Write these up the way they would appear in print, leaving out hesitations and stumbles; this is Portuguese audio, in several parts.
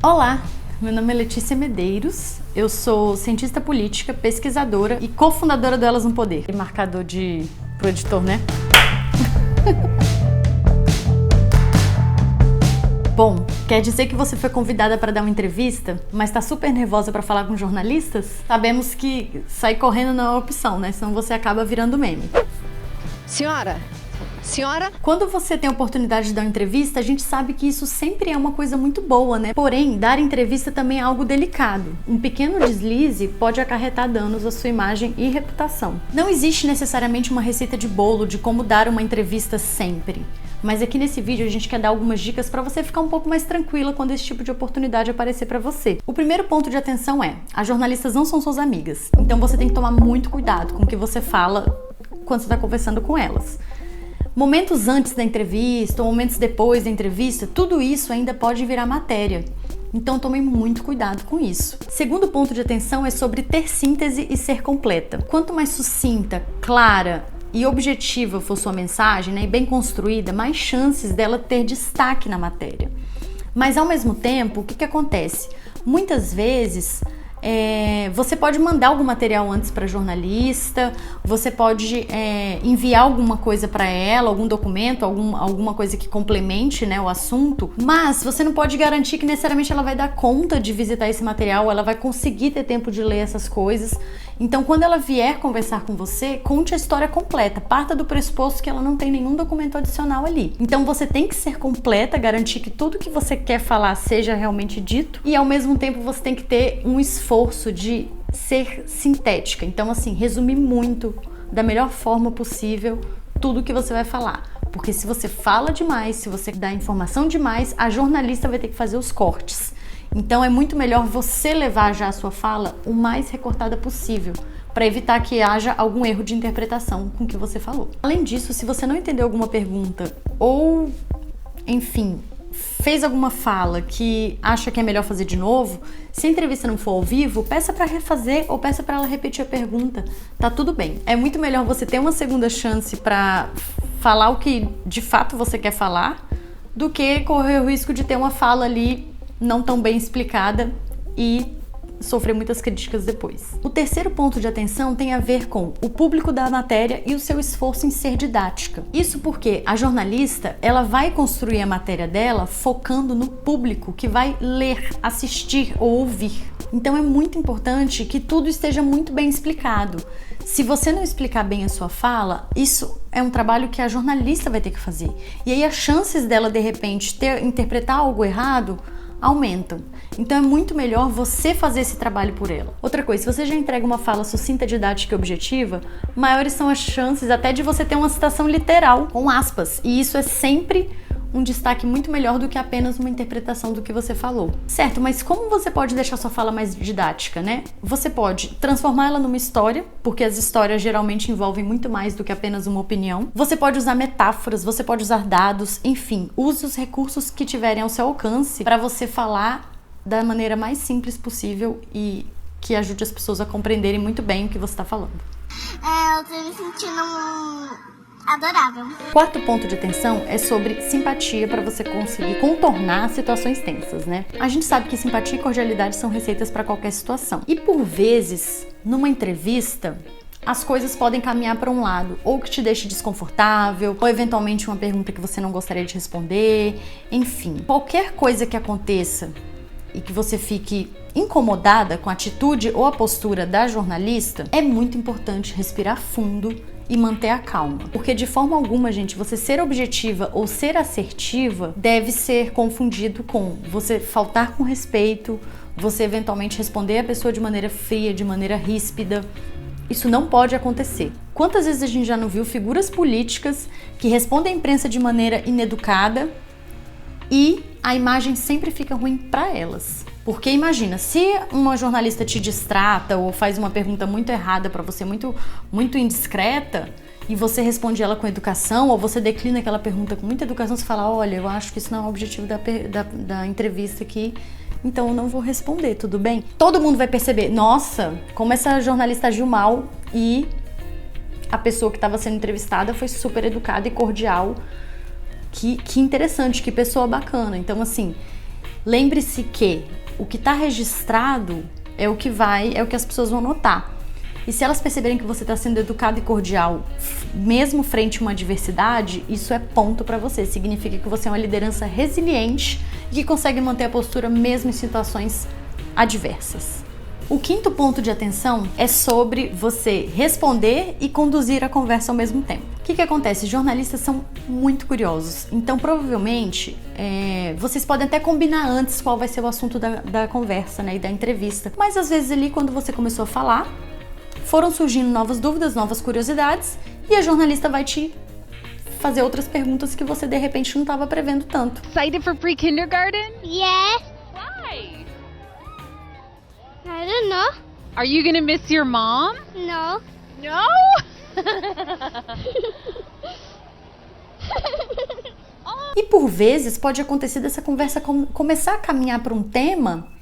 Olá, meu nome é Letícia Medeiros, eu sou cientista política, pesquisadora e cofundadora do Elas no Poder. E marcador pro editor, né? Bom, quer dizer que você foi convidada para dar uma entrevista, mas está super nervosa para falar com jornalistas? Sabemos que sair correndo não é uma opção, né? Senão você acaba virando meme. Senhora? Quando você tem a oportunidade de dar uma entrevista, a gente sabe que isso sempre é uma coisa muito boa, né? Porém, dar entrevista também é algo delicado. Um pequeno deslize pode acarretar danos à sua imagem e reputação. Não existe necessariamente uma receita de bolo de como dar uma entrevista sempre. Mas aqui nesse vídeo a gente quer dar algumas dicas para você ficar um pouco mais tranquila quando esse tipo de oportunidade aparecer para você. O primeiro ponto de atenção é: as jornalistas não são suas amigas. Então você tem que tomar muito cuidado com o que você fala quando você está conversando com elas. Momentos antes da entrevista ou momentos depois da entrevista, tudo isso ainda pode virar matéria. Então tome muito cuidado com isso. Segundo ponto de atenção é sobre ter síntese e ser completa. Quanto mais sucinta, clara e objetiva for sua mensagem, né, e bem construída, mais chances dela ter destaque na matéria. Mas ao mesmo tempo, o que acontece? Muitas vezes você pode mandar algum material antes para jornalista, você pode enviar alguma coisa para ela, algum documento, alguma coisa que complemente, né, o assunto, mas você não pode garantir que necessariamente ela vai dar conta de visitar esse material, ela vai conseguir ter tempo de ler essas coisas. Então, quando ela vier conversar com você, conte a história completa, parta do pressuposto que ela não tem nenhum documento adicional ali. Então, você tem que ser completa, garantir que tudo que você quer falar seja realmente dito, e ao mesmo tempo você tem que ter um esforço de ser sintética. Então, assim, resumir muito, da melhor forma possível, tudo que você vai falar. Porque se você fala demais, se você dá informação demais, a jornalista vai ter que fazer os cortes. Então é muito melhor você levar já a sua fala o mais recortada possível, para evitar que haja algum erro de interpretação com o que você falou. Além disso, se você não entendeu alguma pergunta ou, enfim, fez alguma fala que acha que é melhor fazer de novo, se a entrevista não for ao vivo, peça para refazer ou peça para ela repetir a pergunta. Tá tudo bem. É muito melhor você ter uma segunda chance para falar o que de fato você quer falar do que correr o risco de ter uma fala ali não tão bem explicada e sofrer muitas críticas depois. O terceiro ponto de atenção tem a ver com o público da matéria e o seu esforço em ser didática. Isso porque a jornalista, ela vai construir a matéria dela focando no público que vai ler, assistir ou ouvir. Então é muito importante que tudo esteja muito bem explicado. Se você não explicar bem a sua fala, isso é um trabalho que a jornalista vai ter que fazer. E aí as chances dela, de repente, interpretar algo errado aumentam. Então é muito melhor você fazer esse trabalho por ela. Outra coisa, se você já entrega uma fala sucinta, didática e objetiva, maiores são as chances até de você ter uma citação literal, com aspas. E isso é sempre um destaque muito melhor do que apenas uma interpretação do que você falou. Certo, mas como você pode deixar sua fala mais didática, né? Você pode transformar ela numa história, porque as histórias geralmente envolvem muito mais do que apenas uma opinião. Você pode usar metáforas, você pode usar dados, enfim, use os recursos que tiverem ao seu alcance para você falar da maneira mais simples possível e que ajude as pessoas a compreenderem muito bem o que você está falando. Eu tô me sentindo adorável. Quarto ponto de atenção é sobre simpatia para você conseguir contornar situações tensas, né? A gente sabe que simpatia e cordialidade são receitas para qualquer situação. E por vezes, numa entrevista, as coisas podem caminhar para um lado, ou que te deixe desconfortável, ou eventualmente uma pergunta que você não gostaria de responder, enfim. Qualquer coisa que aconteça e que você fique incomodada com a atitude ou a postura da jornalista, é muito importante respirar fundo e manter a calma. Porque de forma alguma, gente, você ser objetiva ou ser assertiva deve ser confundido com você faltar com respeito, você eventualmente responder a pessoa de maneira fria, de maneira ríspida. Isso não pode acontecer. Quantas vezes a gente já não viu figuras políticas que respondem à imprensa de maneira ineducada e a imagem sempre fica ruim para elas? Porque imagina, se uma jornalista te distrata ou faz uma pergunta muito errada para você, muito indiscreta, e você responde ela com educação, ou você declina aquela pergunta com muita educação, você fala: olha, eu acho que isso não é o objetivo da entrevista aqui, então eu não vou responder, tudo bem? Todo mundo vai perceber: nossa, como essa jornalista agiu mal, e a pessoa que estava sendo entrevistada foi super educada e cordial. Que interessante, que pessoa bacana. Então, assim, lembre-se que o que está registrado é o que as pessoas vão notar. E se elas perceberem que você está sendo educado e cordial, mesmo frente a uma adversidade, isso é ponto para você. Significa que você é uma liderança resiliente e que consegue manter a postura mesmo em situações adversas. O quinto ponto de atenção é sobre você responder e conduzir a conversa ao mesmo tempo. O que acontece? Jornalistas são muito curiosos, então provavelmente vocês podem até combinar antes qual vai ser o assunto da conversa, né, e da entrevista. Mas às vezes ali, quando você começou a falar, foram surgindo novas dúvidas, novas curiosidades, e a jornalista vai te fazer outras perguntas que você de repente não estava prevendo tanto. Excited for pre-kindergarten? Yes. Why? I don't know. Are you gonna miss your mom? No. No? E por vezes pode acontecer dessa conversa começar a caminhar para um tema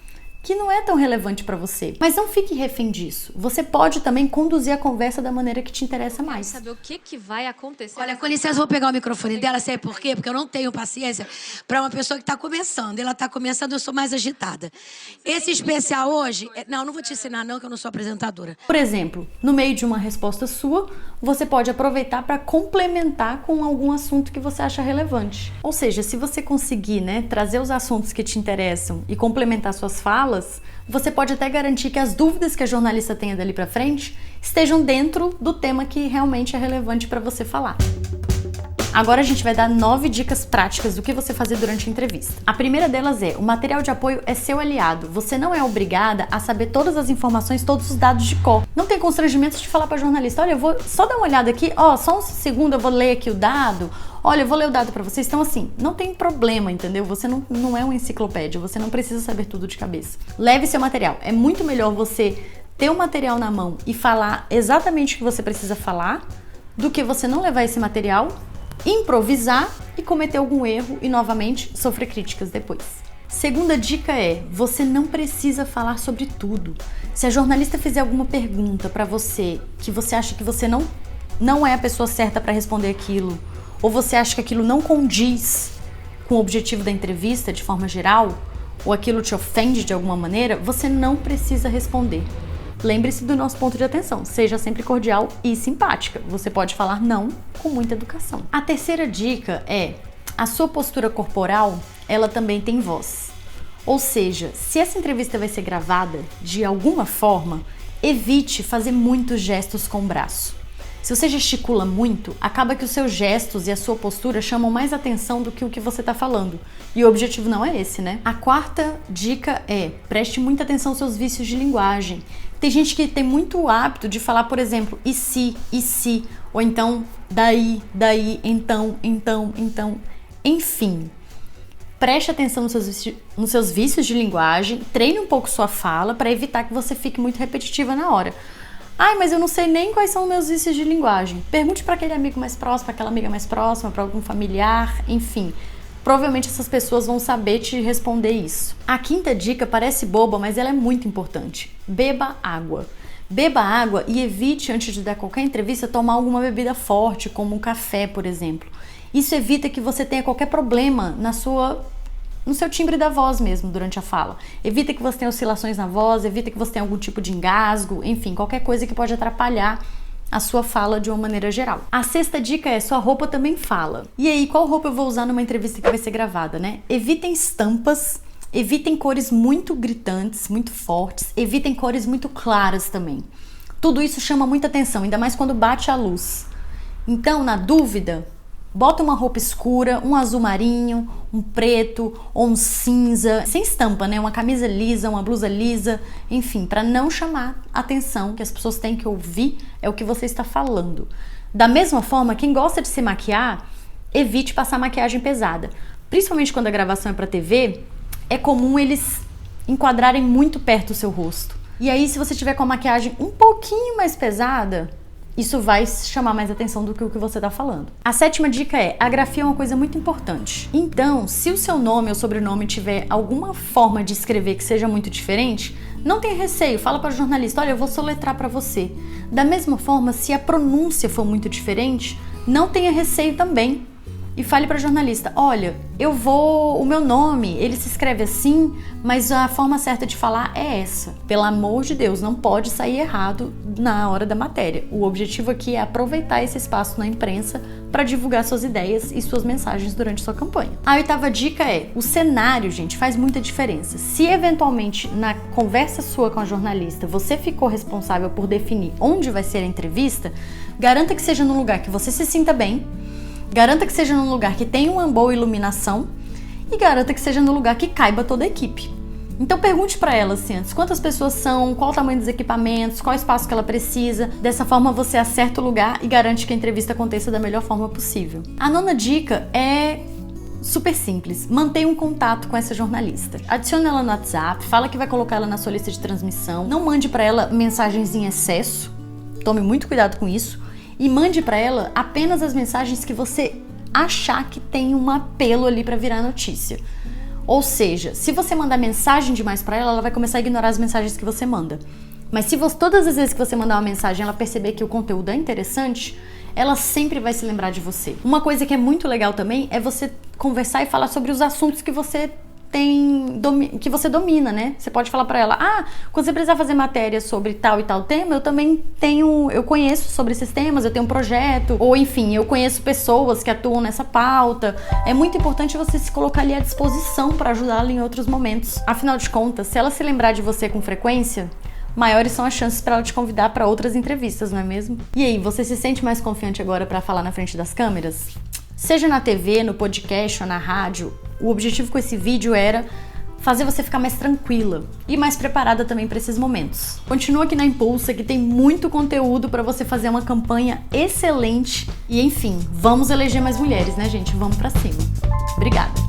que não é tão relevante para você. Mas não fique refém disso. Você pode também conduzir a conversa da maneira que te interessa mais. Saber o que vai acontecer. Olha, com licença, eu vou pegar o microfone dela, sabe por quê? Porque eu não tenho paciência para uma pessoa que está começando. Ela está começando, eu sou mais agitada. Esse especial hoje... Não vou te ensinar não, que eu não sou apresentadora. Por exemplo, no meio de uma resposta sua, você pode aproveitar para complementar com algum assunto que você acha relevante. Ou seja, se você conseguir, trazer os assuntos que te interessam e complementar suas falas, você pode até garantir que as dúvidas que a jornalista tenha dali para frente estejam dentro do tema que realmente é relevante para você falar. Agora a gente vai dar 9 dicas práticas do que você fazer durante a entrevista. A primeira delas é: o material de apoio é seu aliado. Você não é obrigada a saber todas as informações, todos os dados de cor. Não tem constrangimento de falar para a jornalista: olha, eu vou só dar uma olhada aqui, só um segundo eu vou ler aqui o dado. Olha, eu vou ler o dado para vocês. Então assim, não tem problema, entendeu? Você não é uma enciclopédia, você não precisa saber tudo de cabeça. Leve seu material. É muito melhor você ter o material na mão e falar exatamente o que você precisa falar do que você não levar esse material, improvisar e cometer algum erro e novamente sofrer críticas depois. Segunda dica é: você não precisa falar sobre tudo. Se a jornalista fizer alguma pergunta para você que você acha que você não é a pessoa certa para responder aquilo, ou você acha que aquilo não condiz com o objetivo da entrevista de forma geral, ou aquilo te ofende de alguma maneira, você não precisa responder. Lembre-se do nosso ponto de atenção, seja sempre cordial e simpática. Você pode falar não com muita educação. A terceira dica é: a sua postura corporal, ela também tem voz. Ou seja, se essa entrevista vai ser gravada de alguma forma, evite fazer muitos gestos com o braço. Se você gesticula muito, acaba que os seus gestos e a sua postura chamam mais atenção do que o que você está falando. E o objetivo não é esse, né? A quarta dica é: preste muita atenção aos seus vícios de linguagem. Tem gente que tem muito hábito de falar, por exemplo, e se, ou então daí, então. Enfim, preste atenção nos seus vícios de linguagem, treine um pouco sua fala para evitar que você fique muito repetitiva na hora. Ai, mas eu não sei nem quais são os meus vícios de linguagem. Pergunte para aquele amigo mais próximo, para aquela amiga mais próxima, para algum familiar, enfim. Provavelmente essas pessoas vão saber te responder isso. A quinta dica parece boba, mas ela é muito importante. Beba água. Beba água e evite, antes de dar qualquer entrevista, tomar alguma bebida forte, como um café, por exemplo. Isso evita que você tenha qualquer problema no seu timbre da voz mesmo durante a fala. Evita que você tenha oscilações na voz, evita que você tenha algum tipo de engasgo, enfim, qualquer coisa que pode atrapalhar a sua fala de uma maneira geral. A sexta dica é: sua roupa também fala. E aí, qual roupa eu vou usar numa entrevista que vai ser gravada, né? Evitem estampas, evitem cores muito gritantes, muito fortes, evitem cores muito claras também. Tudo isso chama muita atenção, ainda mais quando bate a luz. Então, na dúvida, bota uma roupa escura, um azul marinho, um preto ou um cinza, sem estampa, né? Uma camisa lisa, uma blusa lisa, enfim, para não chamar a atenção, que as pessoas têm que ouvir é o que você está falando. Da mesma forma, quem gosta de se maquiar, evite passar maquiagem pesada. Principalmente quando a gravação é para TV, é comum eles enquadrarem muito perto do seu rosto. E aí, se você tiver com a maquiagem um pouquinho mais pesada, isso vai chamar mais atenção do que o que você está falando. A sétima dica é: a grafia é uma coisa muito importante. Então, se o seu nome ou sobrenome tiver alguma forma de escrever que seja muito diferente, não tenha receio, fala para o jornalista: olha, eu vou soletrar para você. Da mesma forma, se a pronúncia for muito diferente, não tenha receio também. e fale para a jornalista: olha, o meu nome, ele se escreve assim, mas a forma certa de falar é essa. Pelo amor de Deus, não pode sair errado na hora da matéria. O objetivo aqui é aproveitar esse espaço na imprensa para divulgar suas ideias e suas mensagens durante sua campanha. A 8ª dica é: o cenário, gente, faz muita diferença. Se eventualmente na conversa sua com a jornalista você ficou responsável por definir onde vai ser a entrevista, garanta que seja num lugar que você se sinta bem, garanta que seja num lugar que tenha uma boa iluminação e garanta que seja num lugar que caiba toda a equipe. Então pergunte para ela assim antes: quantas pessoas são, qual o tamanho dos equipamentos, qual o espaço que ela precisa. Dessa forma você acerta o lugar e garante que a entrevista aconteça da melhor forma possível. A 9ª dica é super simples: mantenha um contato com essa jornalista. Adicione ela no WhatsApp, fala que vai colocar ela na sua lista de transmissão. Não mande para ela mensagens em excesso, tome muito cuidado com isso, e mande para ela apenas as mensagens que você achar que tem um apelo ali para virar notícia. Ou seja, se você mandar mensagem demais para ela, ela vai começar a ignorar as mensagens que você manda. Mas se todas as vezes que você mandar uma mensagem ela perceber que o conteúdo é interessante, ela sempre vai se lembrar de você. Uma coisa que é muito legal também é você conversar e falar sobre os assuntos que você domina, né? Você pode falar pra ela: quando você precisar fazer matéria sobre tal e tal tema, eu conheço sobre esses temas, eu tenho um projeto, ou enfim, eu conheço pessoas que atuam nessa pauta. É muito importante você se colocar ali à disposição para ajudá-la em outros momentos. Afinal de contas, se ela se lembrar de você com frequência, maiores são as chances para ela te convidar para outras entrevistas, não é mesmo? E aí, você se sente mais confiante agora para falar na frente das câmeras? Seja na TV, no podcast ou na rádio, o objetivo com esse vídeo era fazer você ficar mais tranquila e mais preparada também para esses momentos. Continua aqui na Impulsa, que tem muito conteúdo para você fazer uma campanha excelente. E enfim, vamos eleger mais mulheres, né, gente? Vamos para cima. Obrigada!